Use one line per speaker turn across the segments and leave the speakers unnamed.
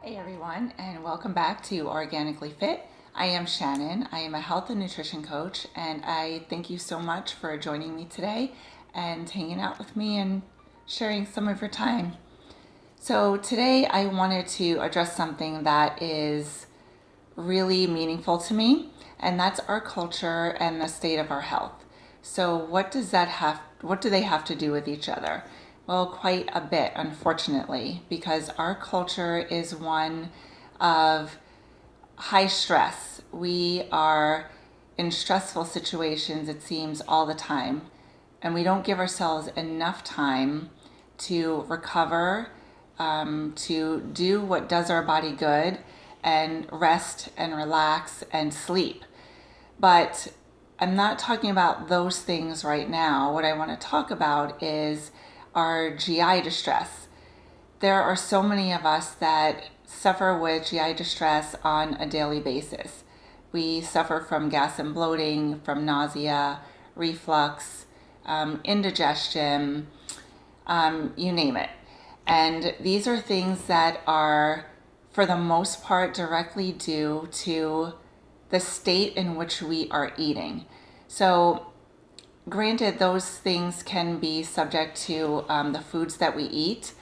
Hey everyone, and welcome back to Organically Fit. I am Shannon. I am a health and nutrition coach, and I thank you so much for joining me today and hanging out with me and sharing some of your time. So, today I wanted to address something that is really meaningful to me, and that's our culture and the state of our health. So, what do they have to do with each other? Well, quite a bit, unfortunately, because our culture is one of high stress. We are in stressful situations, it seems, all the time, and we don't give ourselves enough time to recover, to do what does our body good, and rest and relax and sleep. But I'm not talking about those things right now. What I want to talk about is our GI distress. There are so many of us that suffer with GI distress on a daily basis. We suffer from gas and bloating, from nausea, reflux, indigestion, you name it. And these are things that are, for the most part, directly due to the state in which we are eating. So, granted, those things can be subject to the foods that we eat.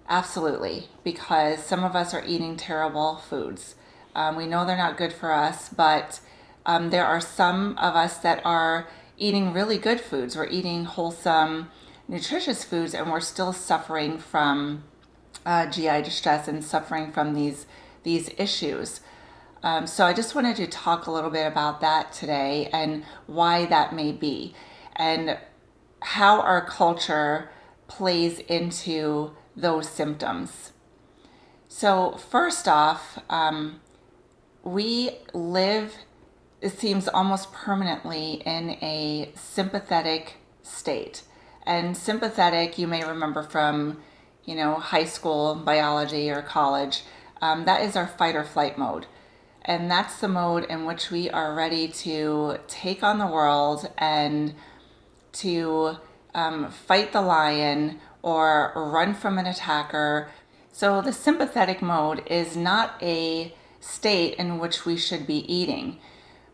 Absolutely, because some of us are eating terrible foods. We know they're not good for us, but there are some of us that are eating really good foods. We're eating wholesome, nutritious foods, and we're still suffering from GI distress and suffering from these issues. So I just wanted to talk a little bit about that today and why that may be, and how our culture plays into those symptoms. So first off, we live, it seems, almost permanently in a sympathetic state. And sympathetic, you may remember from, high school biology or college, that is our fight or flight mode. And that's the mode in which we are ready to take on the world and to fight the lion or run from an attacker. So the sympathetic mode is not a state in which we should be eating,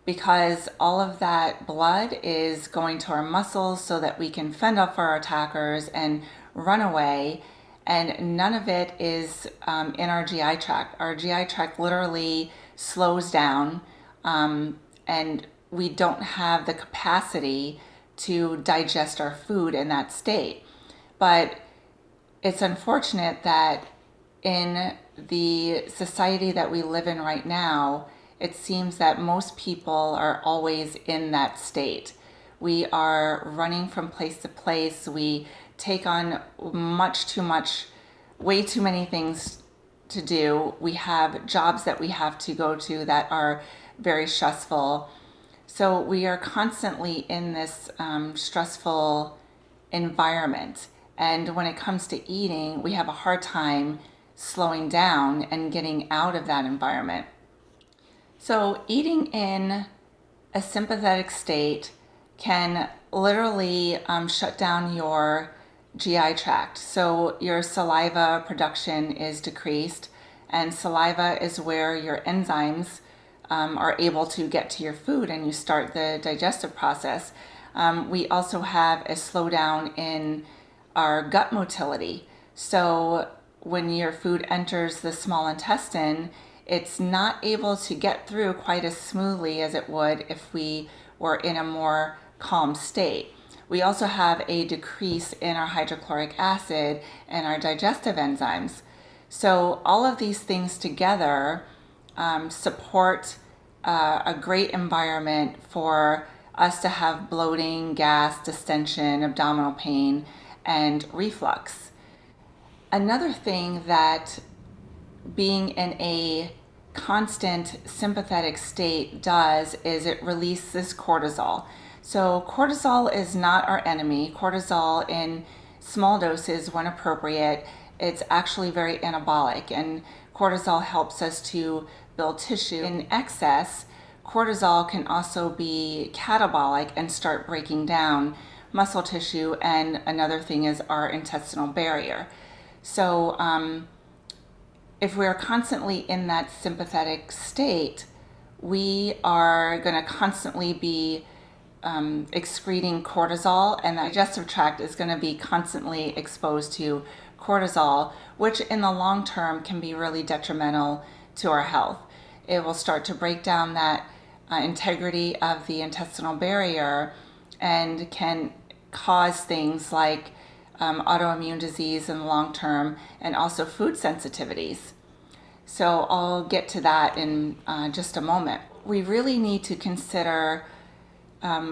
because all of that blood is going to our muscles so that we can fend off our attackers and run away, and none of it is in our GI tract. Our GI tract literally slows down, and we don't have the capacity to digest our food in that state. But it's unfortunate that in the society that we live in right now, it seems that most people are always in that state. We are running from place to place. We take on much too much, way too many things to do. We have jobs that we have to go to that are very stressful. So we are constantly in this stressful environment. And when it comes to eating, we have a hard time slowing down and getting out of that environment. So eating in a sympathetic state can literally shut down your GI tract. So your saliva production is decreased, and saliva is where your enzymes are able to get to your food and you start the digestive process. We also have a slowdown in our gut motility. So when your food enters the small intestine, it's not able to get through quite as smoothly as it would if we were in a more calm state. We also have a decrease in our hydrochloric acid and our digestive enzymes. So all of these things together support a great environment for us to have bloating, gas, distension, abdominal pain, and reflux. Another thing that being in a constant sympathetic state does is it releases cortisol. So cortisol is not our enemy. Cortisol in small doses, when appropriate, it's actually very anabolic, and cortisol helps us to build tissue. In excess, cortisol can also be catabolic and start breaking down muscle tissue, and another thing is our intestinal barrier. So if we're constantly in that sympathetic state, we are going to constantly be excreting cortisol, and the digestive tract is going to be constantly exposed to cortisol, which in the long term can be really detrimental to our health. It will start to break down that integrity of the intestinal barrier and can cause things like autoimmune disease in the long term, and also food sensitivities. So I'll get to that in just a moment. We really need to consider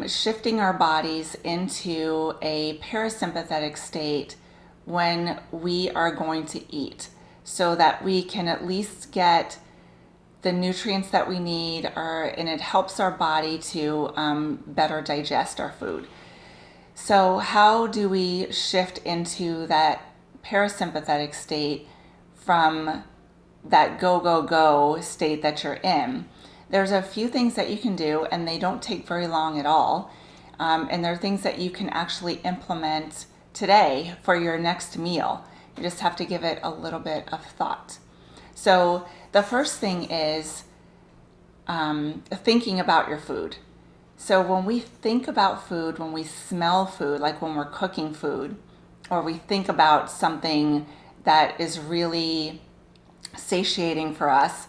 shifting our bodies into a parasympathetic state when we are going to eat, so that we can at least get the nutrients that we need, and it helps our body to better digest our food. So how do we shift into that parasympathetic state from that go state that you're in? There's a few things that you can do, and they don't take very long at all. And they're things that you can actually implement today for your next meal. You just have to give it a little bit of thought. So the first thing is thinking about your food. So when we think about food, when we smell food, like when we're cooking food, or we think about something that is really satiating for us,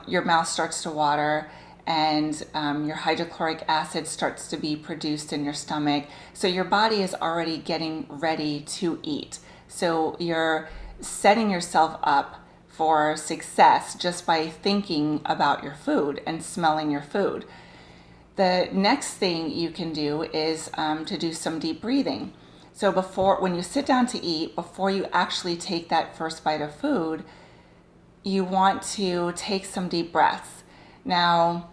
your mouth starts to water, and your hydrochloric acid starts to be produced in your stomach. So your body is already getting ready to eat. So you're setting yourself up for success just by thinking about your food and smelling your food. The next thing you can do is to do some deep breathing. So when you sit down to eat, before you actually take that first bite of food, you want to take some deep breaths. Now,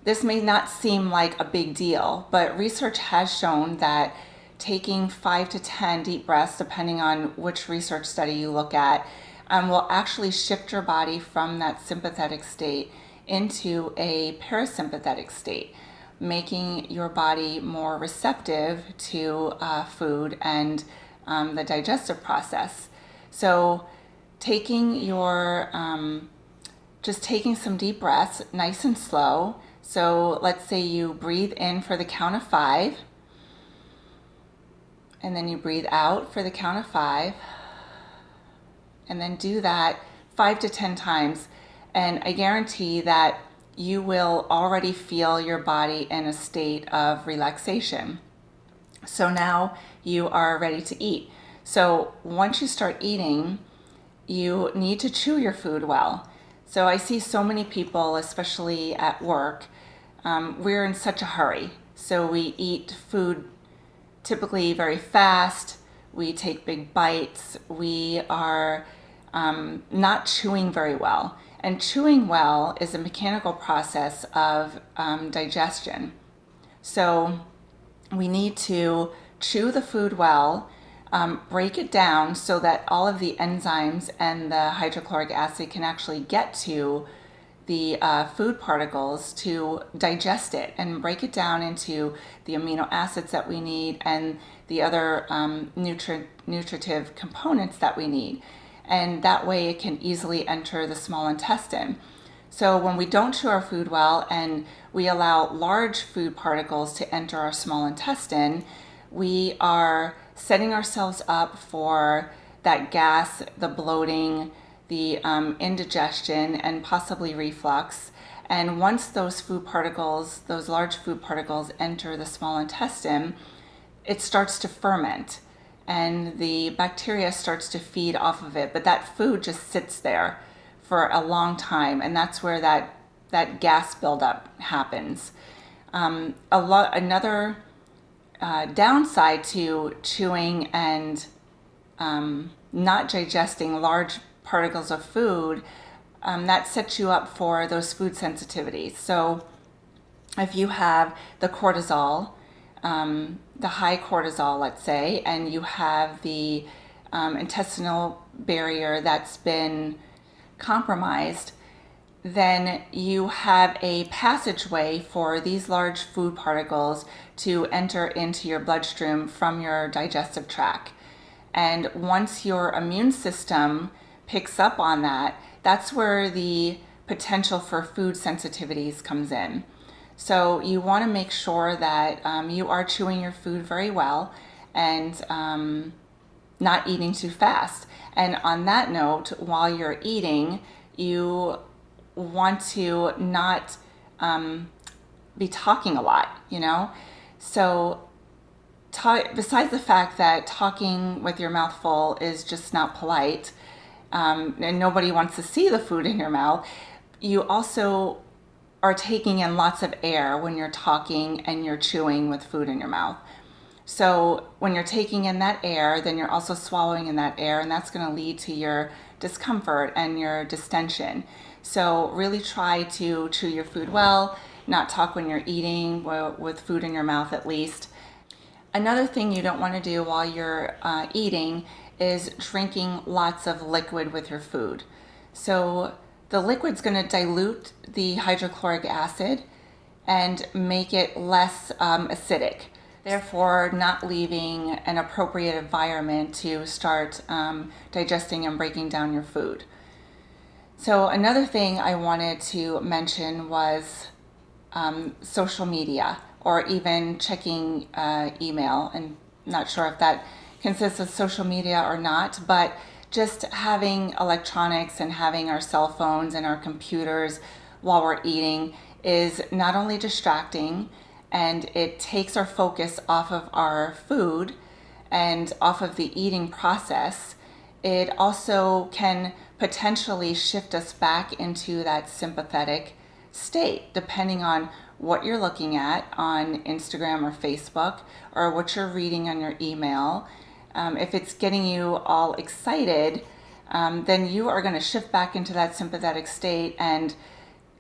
this may not seem like a big deal, but research has shown that taking 5 to 10 deep breaths, depending on which research study you look at, will actually shift your body from that sympathetic state into a parasympathetic state, making your body more receptive to food and the digestive process. So taking just taking some deep breaths, nice and slow. So let's say you breathe in for the count of 5, and then you breathe out for the count of 5, and then do that 5 to 10 times. And I guarantee that you will already feel your body in a state of relaxation. So now you are ready to eat. So once you start eating, you need to chew your food well. So I see so many people, especially at work, we're in such a hurry. So we eat food typically very fast. We take big bites. We are not chewing very well. And chewing well is a mechanical process of digestion. So we need to chew the food well, break it down so that all of the enzymes and the hydrochloric acid can actually get to the food particles to digest it, and break it down into the amino acids that we need and the other nutritive components that we need. And that way it can easily enter the small intestine. So when we don't chew our food well and we allow large food particles to enter our small intestine, we are setting ourselves up for that gas, the bloating, the indigestion, and possibly reflux. And once those food particles, those large food particles, enter the small intestine, it starts to ferment, and the bacteria starts to feed off of it. But that food just sits there for a long time, and that's where that gas buildup happens. Another downside to chewing and not digesting large particles of food, that sets you up for those food sensitivities. So if you have the cortisol, the high cortisol, let's say, and you have the intestinal barrier that's been compromised, then you have a passageway for these large food particles to enter into your bloodstream from your digestive tract. And once your immune system picks up on that, that's where the potential for food sensitivities comes in. So you want to make sure that you are chewing your food very well and not eating too fast. And on that note, while you're eating, you want to not be talking a lot, you know? So besides the fact that talking with your mouth full is just not polite, and nobody wants to see the food in your mouth, you also are taking in lots of air when you're talking and you're chewing with food in your mouth. So when you're taking in that air, then you're also swallowing in that air, and that's going to lead to your discomfort and your distension. So really try to chew your food well, not talk when you're eating, with food in your mouth at least. Another thing you don't want to do while you're eating is drinking lots of liquid with your food. So the liquid's going to dilute the hydrochloric acid and make it less acidic, therefore not leaving an appropriate environment to start digesting and breaking down your food. So another thing I wanted to mention was social media, or even checking email. And not sure if that consists of social media or not, but just having electronics and having our cell phones and our computers while we're eating is not only distracting, and it takes our focus off of our food and off of the eating process. It also can potentially shift us back into that sympathetic state, depending on what you're looking at on Instagram or Facebook, or what you're reading on your email. If it's getting you all excited, then you are going to shift back into that sympathetic state, and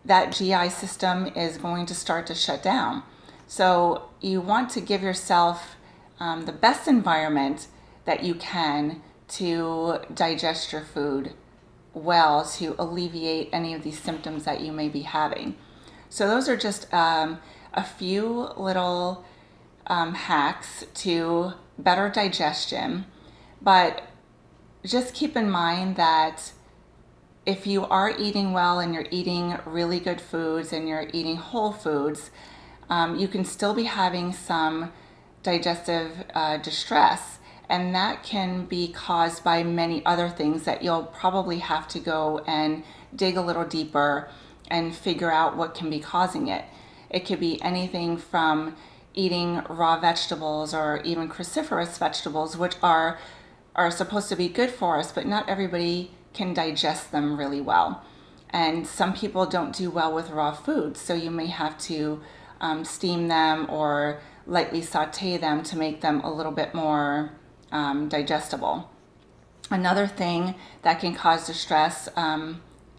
that GI system is going to start to shut down. So you want to give yourself the best environment that you can to digest your food well, to alleviate any of these symptoms that you may be having. So those are just a few little hacks to better digestion. But just keep in mind that if you are eating well and you're eating really good foods and you're eating whole foods, you can still be having some digestive distress. And that can be caused by many other things that you'll probably have to go and dig a little deeper and figure out what can be causing it. It could be anything from eating raw vegetables or even cruciferous vegetables, which are supposed to be good for us, but not everybody can digest them really well. And some people don't do well with raw foods, so you may have to steam them or lightly saute them to make them a little bit more digestible. Another thing that can cause distress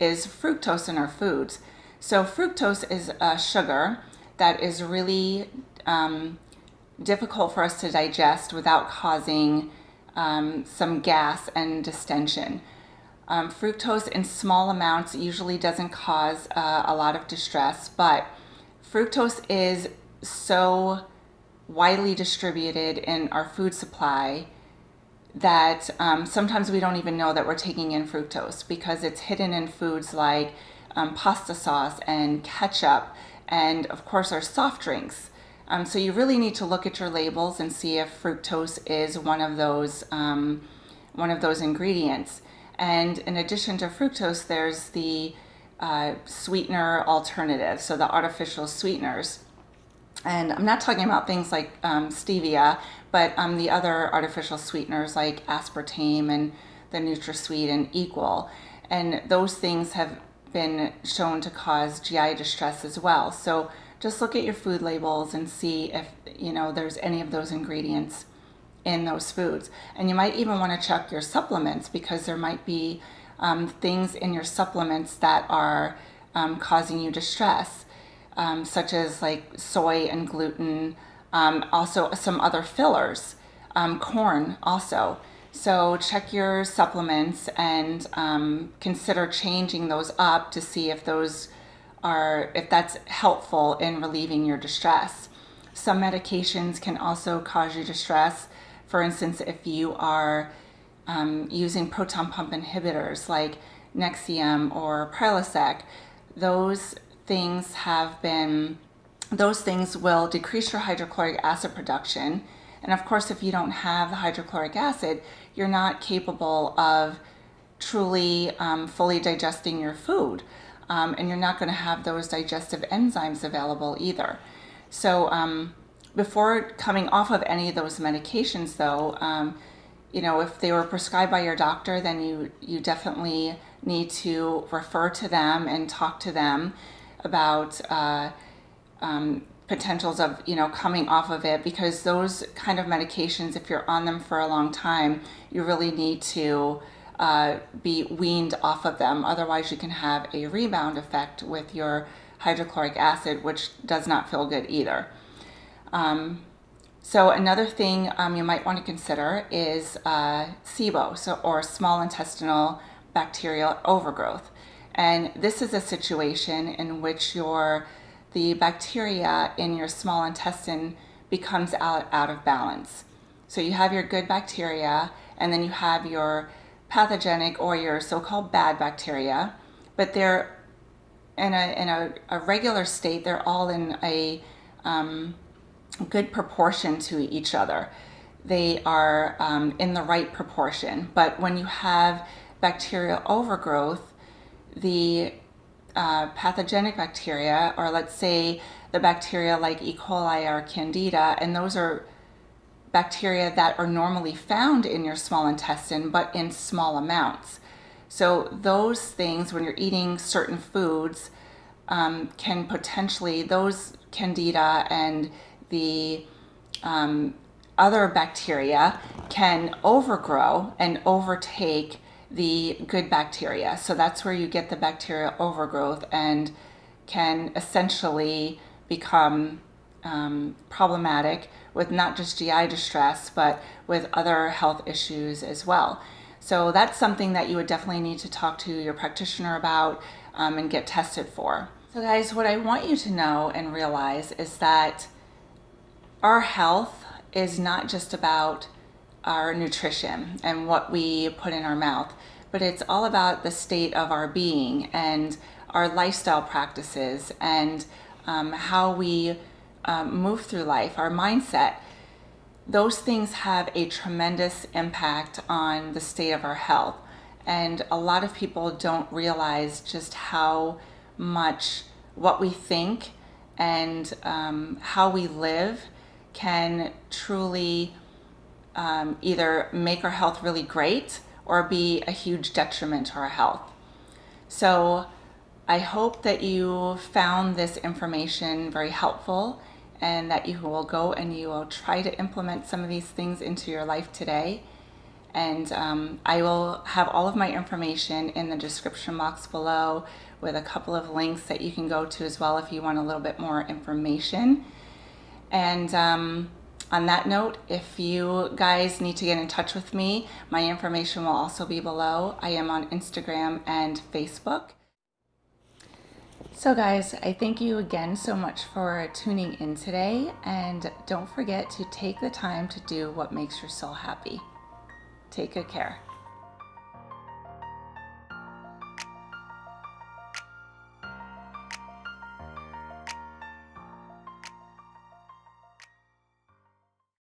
is fructose in our foods. So fructose is a sugar that is really difficult for us to digest without causing some gas and distension. Fructose in small amounts usually doesn't cause a lot of distress, but fructose is so widely distributed in our food supply that sometimes we don't even know that we're taking in fructose, because it's hidden in foods like pasta sauce and ketchup, and of course our soft drinks. So you really need to look at your labels and see if fructose is one of those ingredients. And in addition to fructose, there's the sweetener alternative, so the artificial sweeteners. And I'm not talking about things like stevia, but the other artificial sweeteners like aspartame and the NutraSweet and Equal. And those things have been shown to cause GI distress as well. So just look at your food labels and see if there's any of those ingredients in those foods. And you might even want to check your supplements, because there might be things in your supplements that are causing you distress, such as like soy and gluten, also some other fillers, corn also. So check your supplements and consider changing those up to see if that's helpful in relieving your distress. Some medications can also cause you distress. For instance, if you are using proton pump inhibitors like Nexium or Prilosec, those things will decrease your hydrochloric acid production. And of course, if you don't have the hydrochloric acid, you're not capable of truly fully digesting your food. And you're not going to have those digestive enzymes available either. So before coming off of any of those medications though, if they were prescribed by your doctor, then you definitely need to refer to them and talk to them about potentials of coming off of it, because those kind of medications, if you're on them for a long time, you really need to be weaned off of them. Otherwise you can have a rebound effect with your hydrochloric acid, which does not feel good either. So another thing you might want to consider is SIBO, or small intestinal bacterial overgrowth. And this is a situation in which the bacteria in your small intestine becomes out of balance. So you have your good bacteria, and then you have your pathogenic or your so-called bad bacteria, but they're in a regular state. They're all in a good proportion to each other. They are in the right proportion. But when you have bacterial overgrowth, the pathogenic bacteria, or let's say the bacteria like E. coli or Candida, and those are bacteria that are normally found in your small intestine, but in small amounts. So those things, when you're eating certain foods, can potentially, those Candida and the other bacteria can overgrow and overtake the good bacteria. So that's where you get the bacterial overgrowth and can essentially become problematic with not just GI distress, but with other health issues as well. So that's something that you would definitely need to talk to your practitioner about and get tested for. So guys, what I want you to know and realize is that our health is not just about our nutrition and what we put in our mouth, but it's all about the state of our being and our lifestyle practices and how we move through life, our mindset. Those things have a tremendous impact on the state of our health. And a lot of people don't realize just how much what we think and how we live can truly either make our health really great or be a huge detriment to our health. So I hope that you found this information very helpful and that you will go and you will try to implement some of these things into your life today. And I will have all of my information in the description box below with a couple of links that you can go to as well if you want a little bit more information. And on that note, if you guys need to get in touch with me, my information will also be below. I am on Instagram and Facebook. So guys, I thank you again so much for tuning in today, and don't forget to take the time to do what makes your soul happy. Take good care.